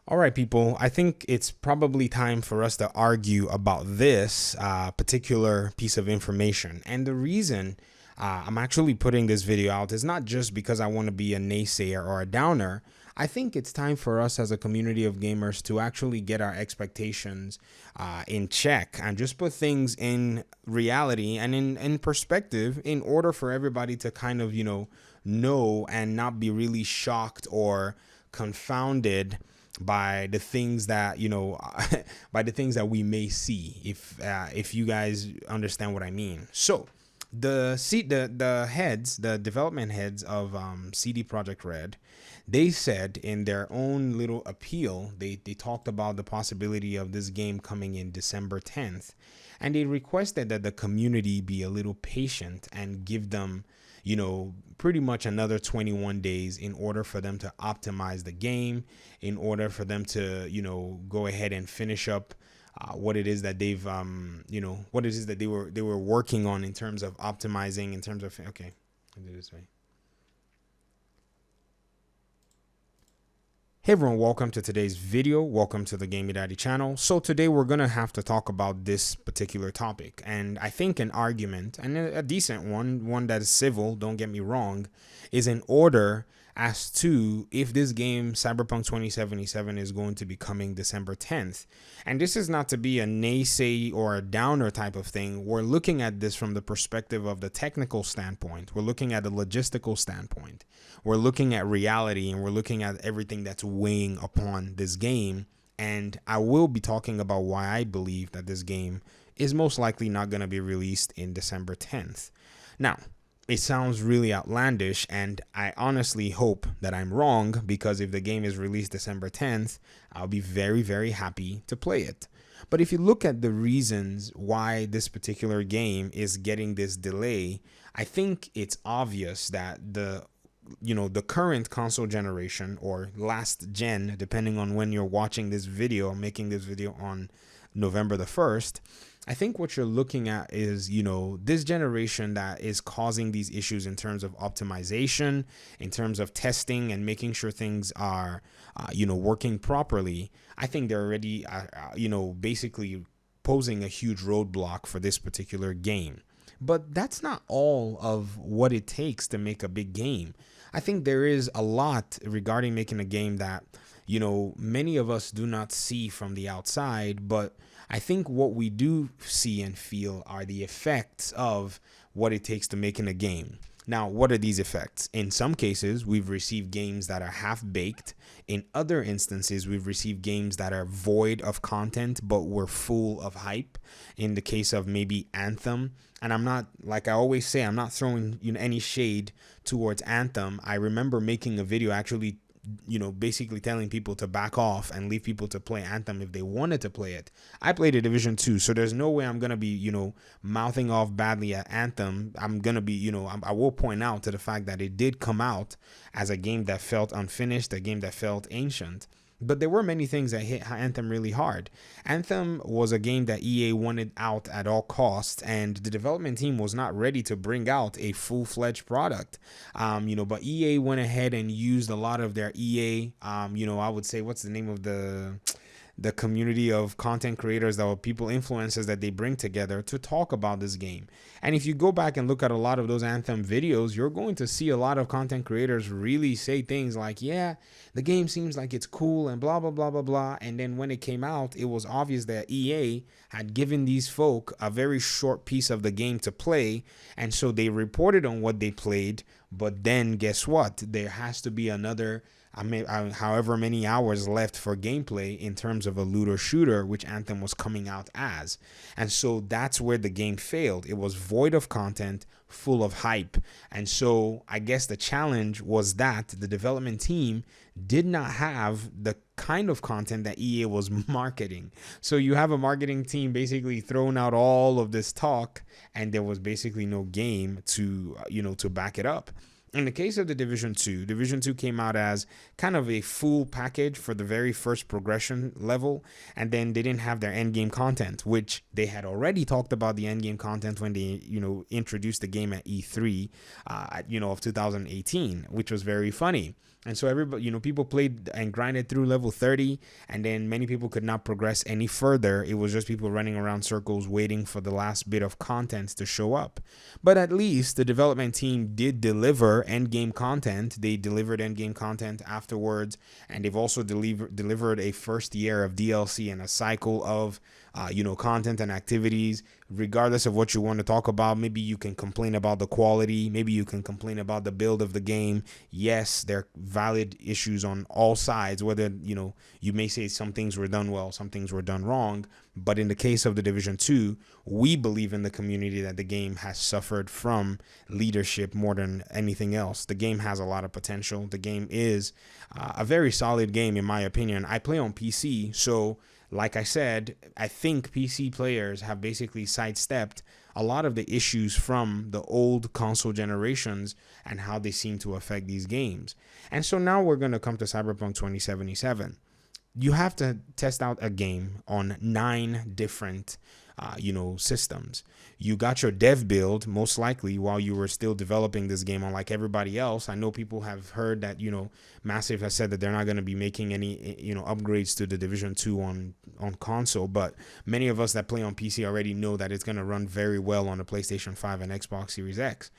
All right, people, I think it's probably time for us to argue about this particular piece of information. And the reason I'm actually putting this video out is not just because I want to be a naysayer or a downer. I think it's time for us as a community of gamers to actually get our expectations in check and just put things in reality and in perspective in order for everybody to kind of, know and not be really shocked or confounded by the things that by the things that we may see, if you guys understand what I mean. So the development heads of CD Projekt Red, they said in their own little appeal, they talked about the possibility of this game coming in December 10th, and they requested that the community be a little patient and give them pretty much another 21 days in order for them to optimize the game, in order for them to, go ahead and finish up what it is that they've, what it is that they were working on in terms of optimizing, in terms of, okay, I'll do it this way. Hey everyone, welcome to today's video. Welcome to the Gaming Daddy channel. So today we're going to have to talk about this particular topic, and I think an argument, and a decent one that is civil, don't get me wrong, is in order as to if this game Cyberpunk 2077 is going to be coming December 10th. And this is not to be a naysay or a downer type of thing. We're looking at this from the perspective of the technical standpoint. We're looking at the logistical standpoint. We're looking at reality, and we're looking at everything that's weighing upon this game. And I will be talking about why I believe that this game is most likely not going to be released in December 10th. Now, it sounds really outlandish, and I honestly hope that I'm wrong, because if the game is released December 10th, I'll be very, very happy to play it. But if you look at the reasons why this particular game is getting this delay, I think it's obvious that the current console generation, or last gen, depending on when you're watching this video, I'm making this video on November the 1st. I think what you're looking at is, this generation that is causing these issues in terms of optimization, in terms of testing and making sure things are, working properly. I think they're already, basically posing a huge roadblock for this particular game. But that's not all of what it takes to make a big game. I think there is a lot regarding making a game that, many of us do not see from the outside, but I think what we do see and feel are the effects of what it takes to making a game. Now, what are these effects? In some cases, we've received games that are half-baked. In other instances, we've received games that are void of content but were full of hype. In the case of maybe Anthem, and I'm not, like I always say, I'm not throwing any shade towards Anthem. I remember making a video actually basically telling people to back off and leave people to play Anthem if they wanted to play it. I played a Division 2, so there's no way I'm going to be, mouthing off badly at Anthem. I'm going to be, I will point out to the fact that it did come out as a game that felt unfinished, a game that felt ancient. But there were many things that hit Anthem really hard. Anthem was a game that EA wanted out at all costs, and the development team was not ready to bring out a full-fledged product. But EA went ahead and used a lot of their EA, I would say, what's the name of the community of content creators, that were people, influencers that they bring together to talk about this game. And if you go back and look at a lot of those Anthem videos, you're going to see a lot of content creators really say things like, yeah, the game seems like it's cool and blah, blah, blah, blah, blah. And then when it came out, it was obvious that EA had given these folk a very short piece of the game to play. And so they reported on what they played. But then guess what? There has to be another however many hours left for gameplay in terms of a looter shooter, which Anthem was coming out as. And so that's where the game failed. It was void of content, full of hype. And so I guess the challenge was that the development team did not have the kind of content that EA was marketing. So you have a marketing team basically throwing out all of this talk, and there was basically no game to back it up. In the case of the Division 2 came out as kind of a full package for the very first progression level, and then they didn't have their endgame content, which they had already talked about the endgame content when they, introduced the game at E3, of 2018, which was very funny. And so everybody, people played and grinded through level 30, and then many people could not progress any further. It was just people running around circles waiting for the last bit of content to show up. But at least the development team did deliver end game content. They delivered end game content afterwards, and they've also delivered a first year of DLC and a cycle of content and activities. Regardless of what you want to talk about, maybe you can complain about the quality, maybe you can complain about the build of the game. Yes, there are valid issues on all sides, whether you may say some things were done well, some things were done wrong. But in the case of the Division 2, we believe in the community that the game has suffered from leadership more than anything else. The game has a lot of potential. The game is a very solid game, in my opinion. I play on PC, so like I said, I think PC players have basically sidestepped a lot of the issues from the old console generations and how they seem to affect these games. And so now we're going to come to Cyberpunk 2077. You have to test out a game on 9 different systems. You got your dev build most likely while you were still developing this game, unlike everybody else. I know people have heard that Massive has said that they're not going to be making any upgrades to the Division 2 on console, but many of us that play on PC already know that it's going to run very well on the PlayStation 5 and Xbox Series X.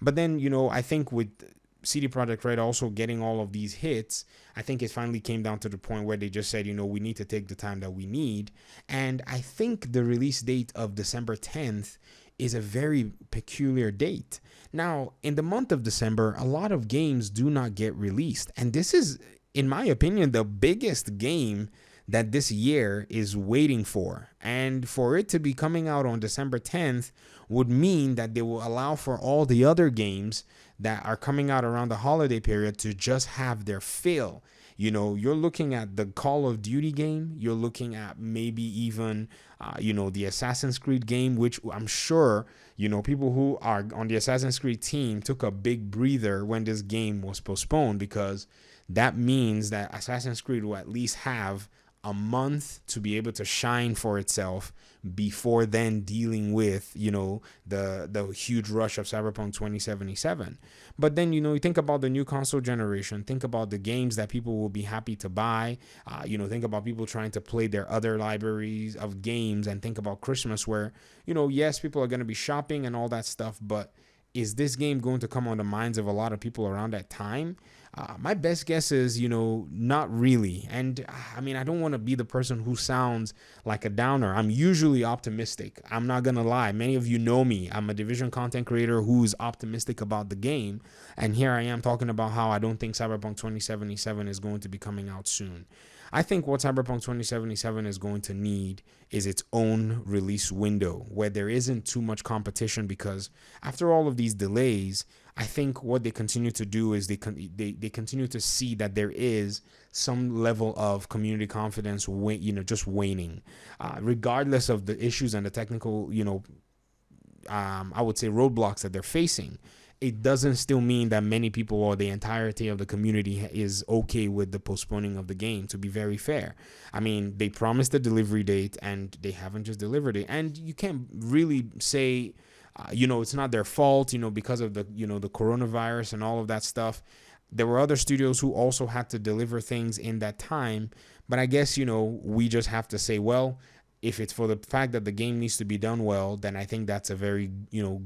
But then I think with CD Projekt Red also getting all of these hits, I think it finally came down to the point where they just said, we need to take the time that we need. And I think the release date of December 10th is a very peculiar date. Now, in the month of December, a lot of games do not get released. And this is, in my opinion, the biggest game that this year is waiting for. And for it to be coming out on December 10th would mean that they will allow for all the other games that are coming out around the holiday period to just have their fill. You're looking at the Call of Duty game. You're looking at maybe even, the Assassin's Creed game, which I'm sure, people who are on the Assassin's Creed team took a big breather when this game was postponed, because that means that Assassin's Creed will at least have a month to be able to shine for itself before then dealing with, the huge rush of Cyberpunk 2077. But then, you think about the new console generation, think about the games that people will be happy to buy, think about people trying to play their other libraries of games, and think about Christmas where, yes, people are going to be shopping and all that stuff, but is this game going to come on the minds of a lot of people around that time? My best guess is, not really. And I don't want to be the person who sounds like a downer. I'm usually optimistic. I'm not going to lie. Many of you know me. I'm a Division content creator who's optimistic about the game. And here I am talking about how I don't think Cyberpunk 2077 is going to be coming out soon. I think what Cyberpunk 2077 is going to need is its own release window where there isn't too much competition, because after all of these delays, I think what they continue to do is they continue to see that there is some level of community confidence, just waning, regardless of the issues and the technical, I would say roadblocks that they're facing. It doesn't still mean that many people or the entirety of the community is okay with the postponing of the game, to be very fair. They promised a delivery date and they haven't just delivered it. And you can't really say, it's not their fault, because of the, the coronavirus and all of that stuff. There were other studios who also had to deliver things in that time. But I guess, we just have to say, well, if it's for the fact that the game needs to be done well, then I think that's a very,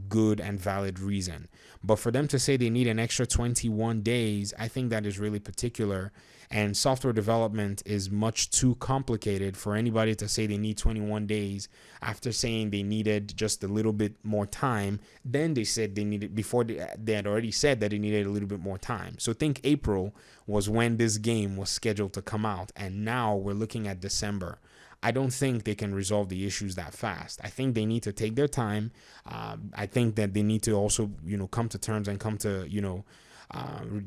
good and valid reason. But for them to say they need an extra 21 days, I think that is really particular. And software development is much too complicated for anybody to say they need 21 days after saying they needed just a little bit more time. Then they said they needed, before they had already said that they needed a little bit more time. So think April was when this game was scheduled to come out. And now we're looking at December. I don't think they can resolve the issues that fast. I think they need to take their time. I think that they need to also, come to terms and come to,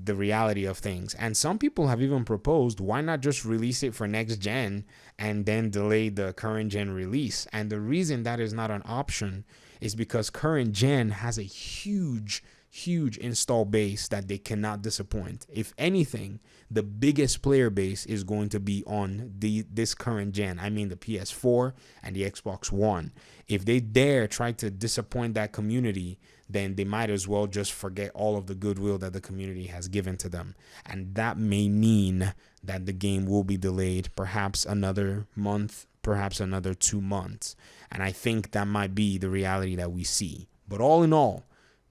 the reality of things. And some people have even proposed, why not just release it for next gen and then delay the current gen release? And the reason that is not an option is because current gen has a huge huge install base that they cannot disappoint. If anything, the biggest player base is going to be on this current gen. I mean the PS4 and the Xbox One. If they dare try to disappoint that community, then they might as well just forget all of the goodwill that the community has given to them. And that may mean that the game will be delayed perhaps another month, perhaps another 2 months. And I think that might be the reality that we see. But all in all,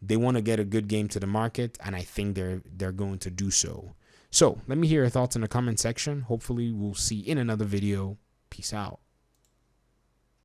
they want to get a good game to the market, and I think they're going to do so. So let me hear your thoughts in the comment section. Hopefully we'll see in another video. Peace out.